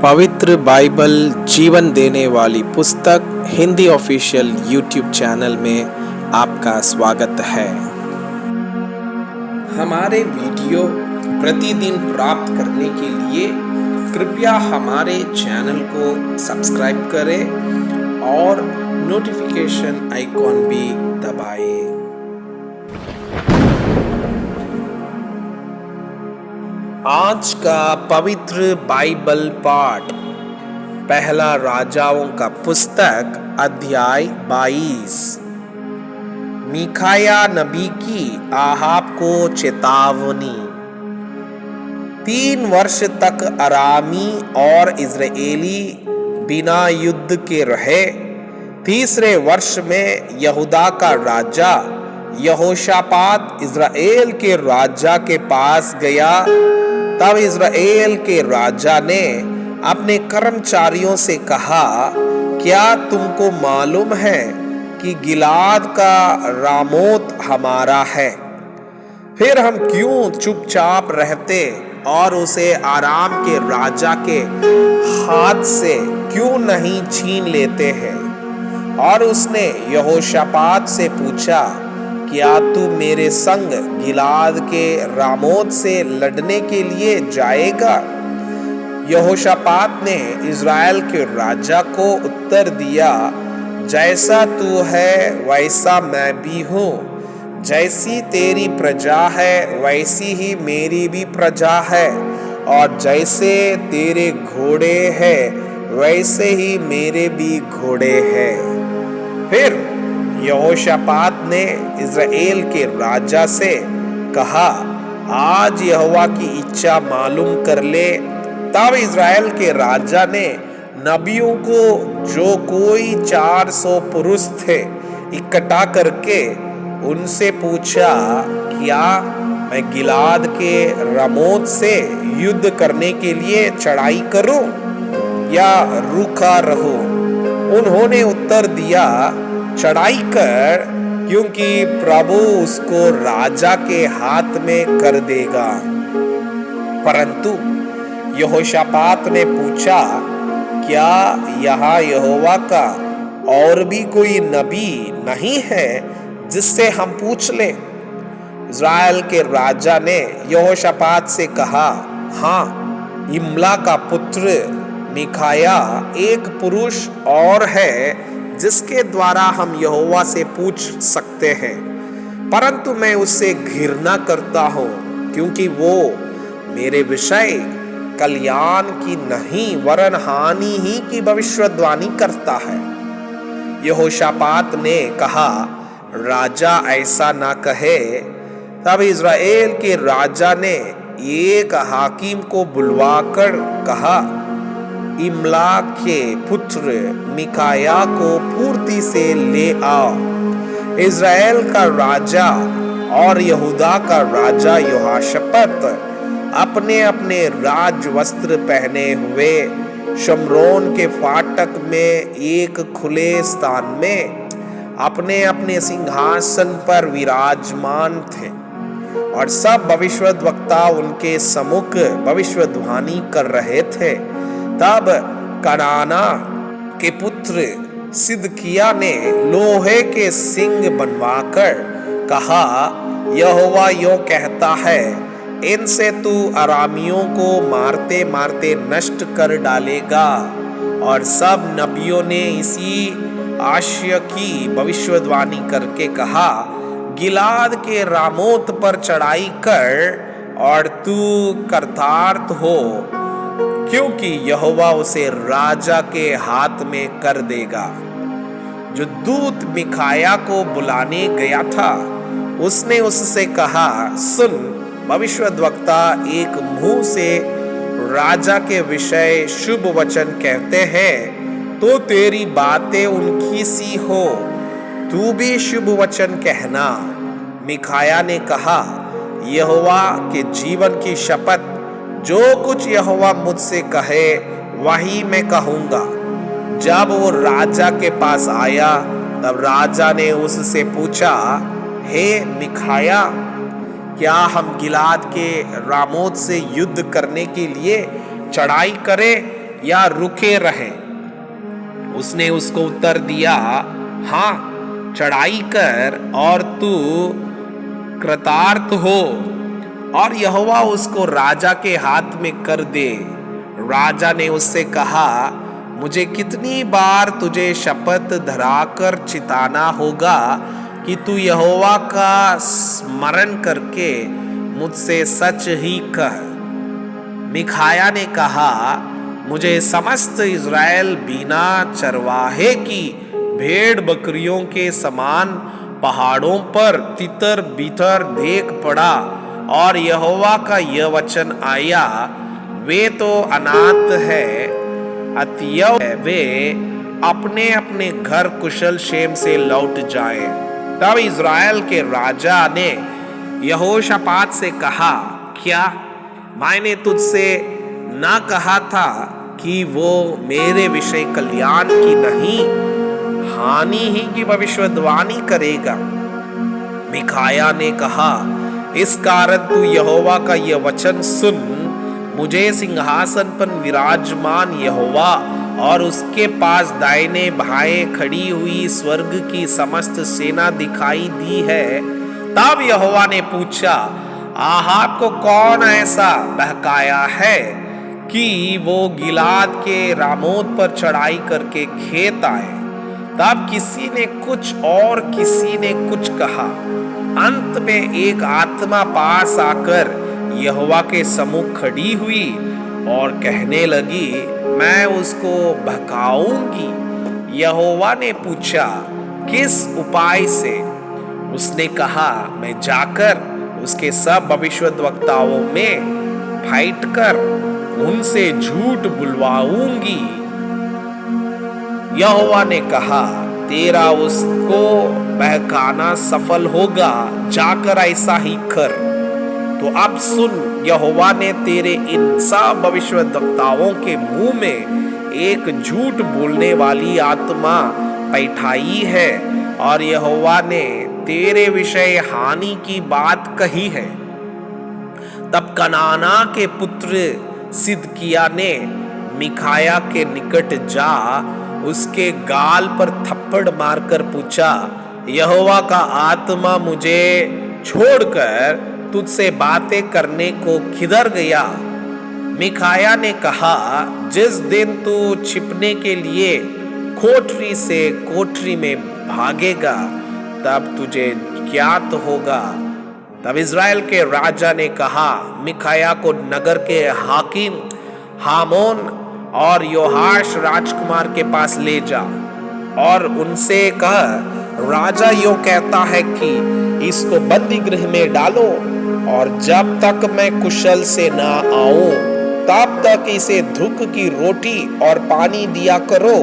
पवित्र बाइबल जीवन देने वाली पुस्तक हिंदी ऑफिशियल यूट्यूब चैनल में आपका स्वागत है। हमारे वीडियो प्रतिदिन प्राप्त करने के लिए कृपया हमारे चैनल को सब्सक्राइब करें और नोटिफिकेशन आइकॉन भी दबाएं। आज का पवित्र बाइबल पाठ पहला राजाओं का पुस्तक अध्याय 22। मीकाया नबी की आहाब को चेतावनी। 3 वर्ष तक अरामी और इजरायली बिना युद्ध के रहे। तीसरे वर्ष में यहूदा का राजा यहोशापात इजराइल के राजा के पास गया। तब इजराइल के राजा ने अपने कर्मचारियों से कहा, क्या तुमको मालूम है कि गिलाद का रामोत हमारा है? फिर हम क्यों चुपचाप रहते और उसे आराम के राजा के हाथ से क्यों नहीं छीन लेते हैं? और उसने यहोशापात से पूछा, क्या तू मेरे संग गिलाद के रामोत से लड़ने के लिए जाएगा? यहोशापात ने इज़राइल के राजा को उत्तर दिया, जैसा तू है वैसा मैं भी हूँ। जैसी तेरी प्रजा है वैसी ही मेरी भी प्रजा है, और जैसे तेरे घोड़े हैं वैसे ही मेरे भी घोड़े हैं। फिर यहोशापात ने इज़राइल के राजा से कहा, आज यहोवा की इच्छा मालूम कर ले। तब इज़राइल के राजा ने नबियों को, जो कोई 400 पुरुष थे, इकट्ठा करके उनसे पूछा, क्या मैं गिलाद के रामोत से युद्ध करने के लिए चढ़ाई करूं या रुका रहूं? उन्होंने उत्तर दिया, चढ़ाई कर, क्योंकि प्रभु उसको राजा के हाथ में कर देगा। परंतु यहोशापात ने पूछा, क्या यहाँ यहोवा का और भी कोई नबी नहीं है जिससे हम पूछ लें? इज़राइल के राजा ने यहोशापात से कहा, हाँ, इम्ला का पुत्र मीकाया एक पुरुष और है जिसके द्वारा हम यहोवा से पूछ सकते हैं, परंतु मैं उससे घृणा करता हूँ, क्योंकि वो मेरे विषय कल्याण की नहीं वरन हानि ही की भविष्यवाणी करता है। यहोशापात ने कहा, राजा ऐसा ना कहे। तब इज़राइल के राजा ने एक हाकिम को बुलवाकर कहा, इम्ला के पुत्र मीकाया को फुर्ती से ले आओ। इज़राइल का राजा और यहूदा का राजा यहोशापात अपने अपने राज वस्त्र पहने हुए शमरोन के फाटक में एक खुले स्थान में अपने अपने सिंहासन पर विराजमान थे, और सब भविष्यद्वक्ता उनके सम्मुख भविष्यवाणी कर रहे थे। तब कनाना के पुत्र सिदकिय्याह ने लोहे के सिंग बनवाकर कहा, यहोवा यो कहता है, इनसे तू अरामियों को मारते मारते नष्ट कर डालेगा। और सब नबियों ने इसी आशय की भविष्यवाणी करके कहा, गिलाद के रामोत पर चढ़ाई कर और तू कृतार्थ हो, क्योंकि यहोवा उसे राजा के हाथ में कर देगा। जो दूत मीकाया को बुलाने गया था, उसने उससे कहा, सुन, भविष्यद्वक्ता एक मुंह से राजा के विषय शुभ वचन कहते हैं, तो तेरी बातें उनकी सी हो, तू भी शुभ वचन कहना। मीकाया ने कहा, यहोवा के जीवन की शपथ, जो कुछ यहोवा मुझसे कहे वही मैं कहूँगा। जब वो राजा के पास आया, तब राजा ने उससे पूछा, हे मीकाया, क्या हम गिलाद के रामोत से युद्ध करने के लिए चढ़ाई करें या रुके रहें? उसने उसको उत्तर दिया, हाँ, चढ़ाई कर और तू कृतार्थ हो और यहोवा उसको राजा के हाथ में कर दे। राजा ने उससे कहा, मुझे कितनी बार तुझे शपथ धराकर चिताना होगा कि तू यहोवा का स्मरण करके मुझसे सच ही कह। मिखाया ने कहा, मुझे समस्त इज़राइल बिना चरवाहे की भेड़ बकरियों के समान पहाड़ों पर तितर बितर देख पड़ा और यहोवा का यह वचन आया, वे तो अनाथ है, अतएव वे अपने अपने घर कुशल क्षेम से लौट जाएं। तब इज़राइल के राजा ने यहोशापात से कहा, क्या मैंने तुझसे ना कहा था कि वो मेरे विषय कल्याण की नहीं हानि ही की भविष्यवाणी करेगा? मिखाया ने कहा, इस कारण तू यहोवा का यह वचन सुन। मुझे सिंहासन पर विराजमान यहोवा और उसके पास दाहिने बाएं खड़ी हुई स्वर्ग की समस्त सेना दिखाई दी है। तब यहोवा ने पूछा, आहाब को कौन ऐसा बहकाया है कि वो गिलाद के रामोत पर चढ़ाई करके खेत आए? तब किसी ने कुछ और किसी ने कुछ कहा। अंत में एक आत्मा पास आकर यहोवा के सम्मुख खड़ी हुई और कहने लगी, मैं उसको बहकाऊंगी। यहोवा ने पूछा, किस उपाय से? उसने कहा, मैं जाकर उसके सब भविष्यद्वक्ताओं में फाइट कर उनसे झूठ बुलवाऊंगी। यहोवा ने कहा, तेरा उसको बहकाना सफल होगा, जाकर ऐसा ही कर। तो अब सुन, यहोवा ने तेरे इन सब भविष्यद्वक्ताओं के मुंह में एक झूठ बोलने वाली आत्मा बैठाई है और यहोवा ने तेरे विषय हानि की बात कही है। तब कनाना के पुत्र सिदकिय्याह ने मिखाया के निकट जा उसके गाल पर थप्पड़ मारकर पूछा, यहोवा का आत्मा मुझे छोड़कर तुझसे बातें करने को किधर गया? मिखाया ने कहा, जिस दिन तू छिपने के लिए कोठरी से कोठरी में भागेगा तब तुझे ज्ञात होगा। तब इज़राइल के राजा ने कहा, मिखाया को नगर के हाकिम हामोन और योहाश राजकुमार के पास ले जा और उनसे कह, राजा यूं कहता है कि इसको बंदी गृह में डालो और जब तक मैं कुशल से ना आऊं तब तक इसे धुक की रोटी और पानी दिया करो।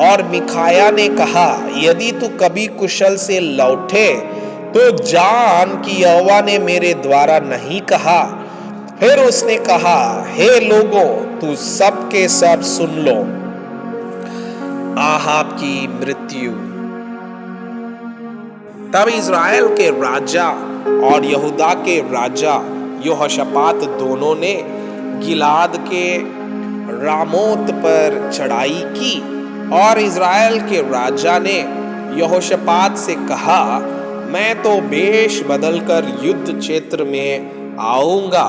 और मिखाया ने कहा, यदि तू कभी कुशल से लौटे तो जान कि यहोवा ने मेरे द्वारा नहीं कहा। फिर उसने कहा, हे लोगों, तू सब के सब सुन लो। आहाब की मृत्यु। तब इज़राइल के राजा और यहूदा के राजा यहोशापात दोनों ने गिलाद के रामोत पर चढ़ाई की और इज़राइल के राजा ने यहोशापात से कहा, मैं तो वेश बदलकर युद्ध क्षेत्र में आऊंगा,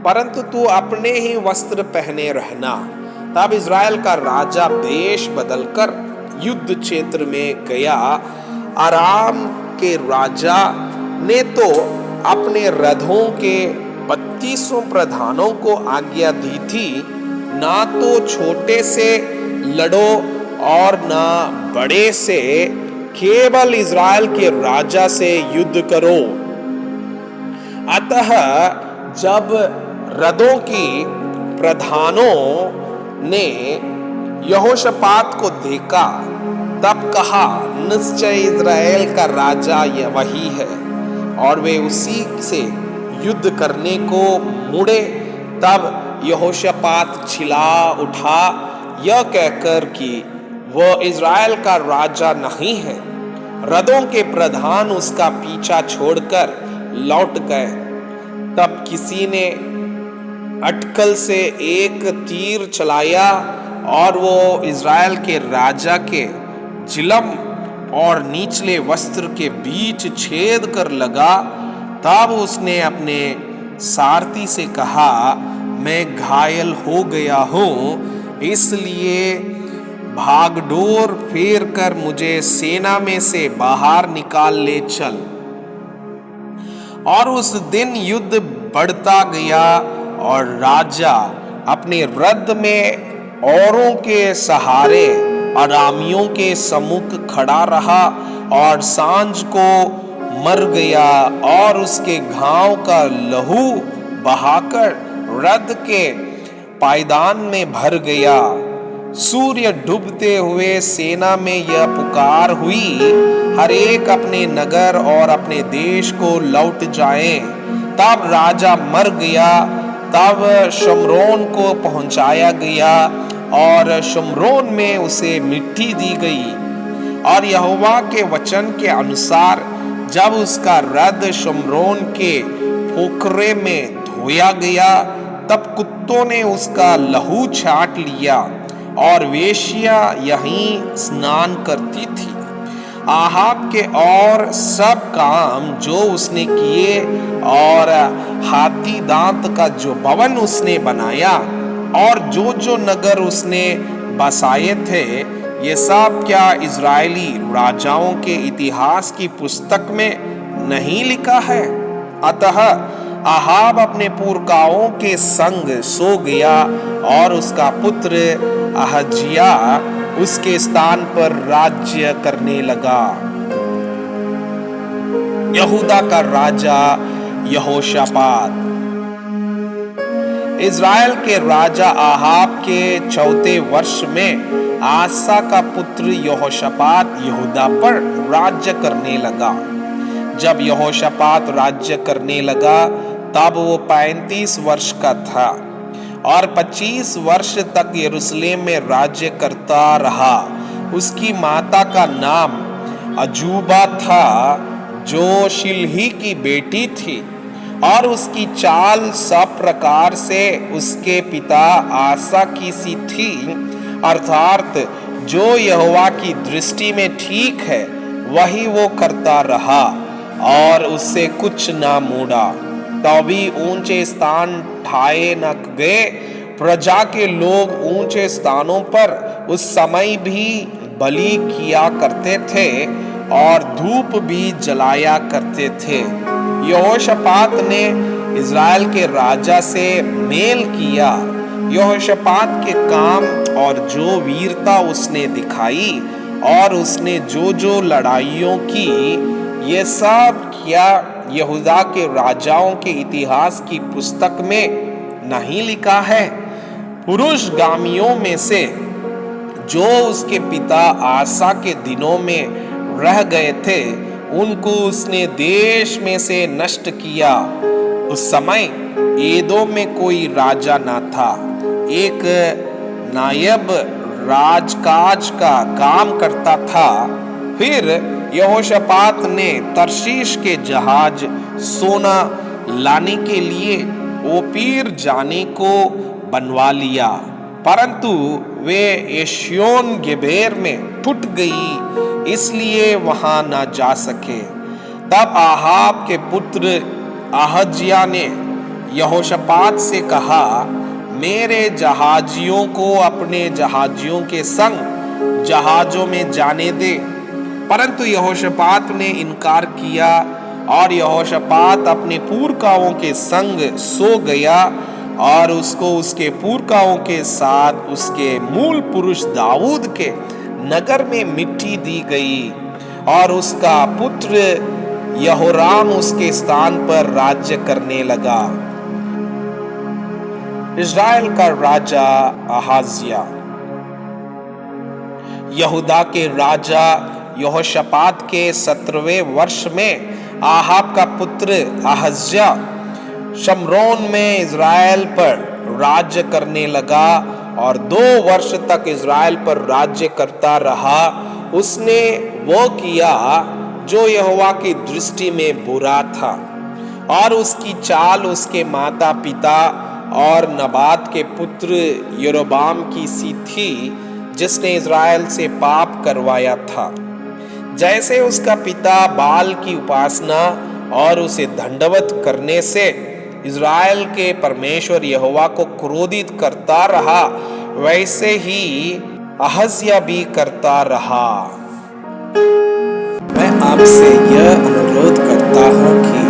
परंतु तू अपने ही वस्त्र पहने रहना। तब इज़राइल का राजा वेश बदलकर युद्ध क्षेत्र में गया। अराम के राजा ने तो अपने रथों के 32 प्रधानों को आज्ञा दी थी, ना तो छोटे से लड़ो और ना बड़े से, केवल इज़राइल के राजा से युद्ध करो। अतः जब रथों की प्रधानों ने यहोशापात को देखा तब कहा, निश्चय इज़राइल का राजा यह वही है, और वे उसी से युद्ध करने को मुड़े। तब यहोशापात चिल्ला उठा यह कहकर कि वह इज़राइल का राजा नहीं है। रथों के प्रधान उसका पीछा छोड़कर लौट गए। तब किसी ने अटकल से एक तीर चलाया और वो इज़राइल के राजा के जिलम और निचले वस्त्र के बीच छेद कर लगा, तब उसने अपने सारथी से कहा, मैं घायल हो गया हूँ, इसलिए भागडोर फेर कर मुझे सेना में से बाहर निकाल ले चल। और उस दिन युद्ध बढ़ता गया और राजा अपने रथ में औरों के सहारे अरामियों के सम्मुख खड़ा रहा और सांझ को मर गया और उसके घाव का लहू बहाकर रथ के पायदान में भर गया। सूर्य डूबते हुए सेना में यह पुकार हुई, हर एक अपने नगर और अपने देश को लौट जाए। तब राजा मर गया। तब शमरोन को पहुंचाया गया और शमरोन में उसे मिट्टी दी गई। और यहोवा के वचन के अनुसार जब उसका रथ शमरोन के पोखरे में धोया गया, तब कुत्तों ने उसका लहू छाट लिया और वेश्या यहीं स्नान करती थी। आहाब के और सब काम जो उसने किए और हाथी दांत का जो भवन उसने बनाया और जो जो नगर उसने बसाए थे, ये सब क्या इज़राइली राजाओं के इतिहास की पुस्तक में नहीं लिखा है? अतः आहाब अपने पुरखाओं के संग सो गया और उसका पुत्र अहज्याह उसके स्थान पर राज्य करने लगा। यहूदा का राजा यहोशापात। इज़राइल के राजा आहाब के चौथे वर्ष में आसा का पुत्र यहोशापात यहूदा पर राज्य करने लगा। जब यहोशापात राज्य करने लगा, तब वो 35 वर्ष का था और 25 वर्ष तक यरूशलेम में राज्य करता रहा। उसकी माता का नाम अजूबा था, जो शिल्ही की बेटी थी, और उसकी चाल सब प्रकार से उसके पिता आसा की सी थी, अर्थात जो यहोवा की दृष्टि में ठीक है वही वो करता रहा और उससे कुछ ना मोड़ा। तो भी ऊंचे स्थान ठाए न गए। प्रजा के लोग ऊंचे स्थानों पर उस समय भी बलि किया करते थे और धूप भी जलाया करते थे। यहोशापात ने इज़राइल के राजा से मेल किया। यहोशापात के काम और जो वीरता उसने दिखाई और उसने जो जो लड़ाइयों की, ये सब क्या यहूदा के राजाओं के इतिहास की पुस्तक में नहीं लिखा है? पुरुषगामियों में से जो उसके पिता आसा के दिनों में रह गए थे, उनको उसने देश में से नष्ट किया। उस समय एदोम में कोई राजा न था। एक नायब राजकाज का काम करता था। फिर यहोशापात ने तर्शीश के जहाज सोना लाने के लिए ओपीर जाने को बनवा लिया, परंतु वे एशियोन गेबेर में टूट गई, इसलिए वहां न जा सके। तब आहाब के पुत्र अहज्याह ने यहोशापात से कहा, मेरे जहाजियों को अपने जहाजियों के संग जहाजों में जाने दे। परंतु यहोशापात ने इनकार किया और यहोशापात अपने पुरखाओं के संग सो गया और उसको उसके पुरखाओं के साथ उसके मूल पुरुष दाऊद के नगर में मिट्टी दी गई और उसका पुत्र यहोराम उसके स्थान पर राज्य करने लगा। इज़राइल का राजा अहाजियाह। यहूदा के राजा यहोशापात के 17वें वर्ष में आहाब का पुत्र अहज्याह शमरोन में इज़राइल पर राज्य करने लगा और 2 वर्ष तक इज़राइल पर राज्य करता रहा। उसने वो किया जो यहोवा की दृष्टि में बुरा था और उसकी चाल उसके माता पिता और नबात के पुत्र यरोबाम की सी थी, जिसने इज़राइल से पाप करवाया था। जैसे उसका पिता बाल की उपासना और उसे दंडवत करने से इज़राइल के परमेश्वर यहोवा को क्रोधित करता रहा, वैसे ही अहज्या भी करता रहा। मैं आपसे यह अनुरोध करता हूँ कि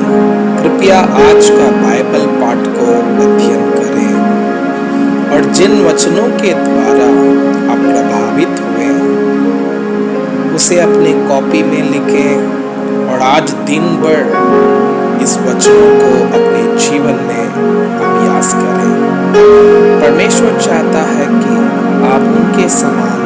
कृपया आज का बाइबल पाठ को अध्ययन करें और जिन वचनों के द्वारा आप प्रभावित हुए उसे अपने कॉपी में लिखें और आज दिन भर इस वचनों को अपने जीवन में अभ्यास करें। परमेश्वर चाहता है कि आप उनके समान